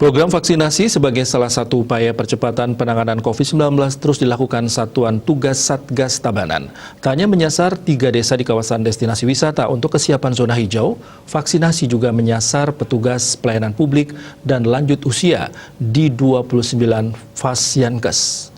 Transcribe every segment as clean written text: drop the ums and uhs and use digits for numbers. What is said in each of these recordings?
Program vaksinasi sebagai salah satu upaya percepatan penanganan COVID-19 terus dilakukan Satuan Tugas Satgas Tabanan. Tak hanya menyasar 3 desa di kawasan destinasi wisata untuk kesiapan zona hijau, vaksinasi juga menyasar petugas pelayanan publik dan lanjut usia di 29 Fasyankes.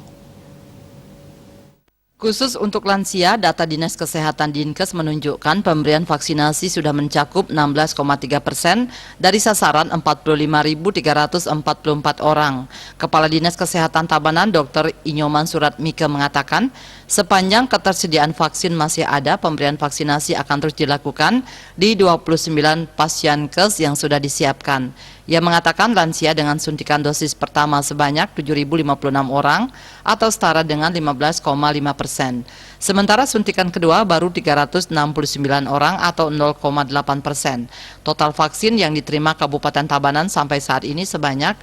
Khusus untuk lansia, data Dinas Kesehatan Dinkes menunjukkan pemberian vaksinasi sudah mencakup 16,3% dari sasaran 45.344 orang. Kepala Dinas Kesehatan Tabanan Dr. Inyoman Suratmike mengatakan, sepanjang ketersediaan vaksin masih ada, pemberian vaksinasi akan terus dilakukan di 29 Fasyankes yang sudah disiapkan. Ia mengatakan lansia dengan suntikan dosis pertama sebanyak 7.056 orang atau setara dengan 15,5%. Sementara suntikan kedua baru 369 orang atau 0,8%. Total vaksin yang diterima Kabupaten Tabanan sampai saat ini sebanyak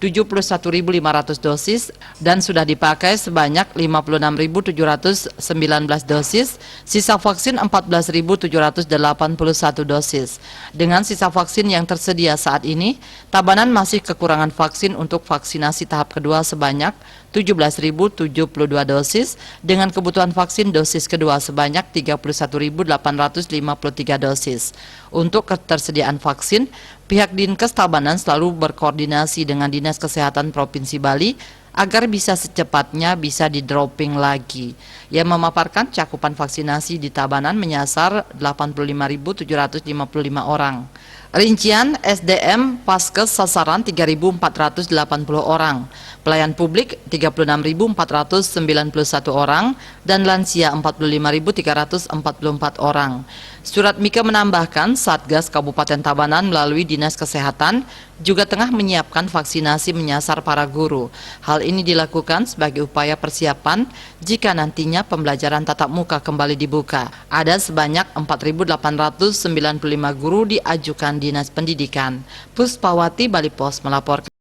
71.500 dosis dan sudah dipakai sebanyak 56.719 dosis, sisa vaksin 14.781 dosis. Dengan sisa vaksin yang tersedia saat ini, Tabanan masih kekurangan vaksin untuk vaksinasi tahap kedua sebanyak 17.072 dosis dengan kebutuhan vaksin dosis kedua sebanyak 31.853 dosis. Untuk ketersediaan vaksin, pihak Dinkes Tabanan selalu berkoordinasi dengan Dinas Kesehatan Provinsi Bali agar bisa secepatnya bisa di-dropping lagi. Ia memaparkan cakupan vaksinasi di Tabanan menyasar 85.755 orang. Rincian SDM Paskes sasaran 3.480 orang, pelayan publik 36.491 orang, dan lansia 45.344 orang. Suratmike menambahkan Satgas Kabupaten Tabanan melalui Dinas Kesehatan juga tengah menyiapkan vaksinasi menyasar para guru. Hal ini dilakukan sebagai upaya persiapan jika nantinya pembelajaran tatap muka kembali dibuka. Ada sebanyak 4.895 guru diajukan Dinas Pendidikan. Puspawati, Bali Pos melaporkan.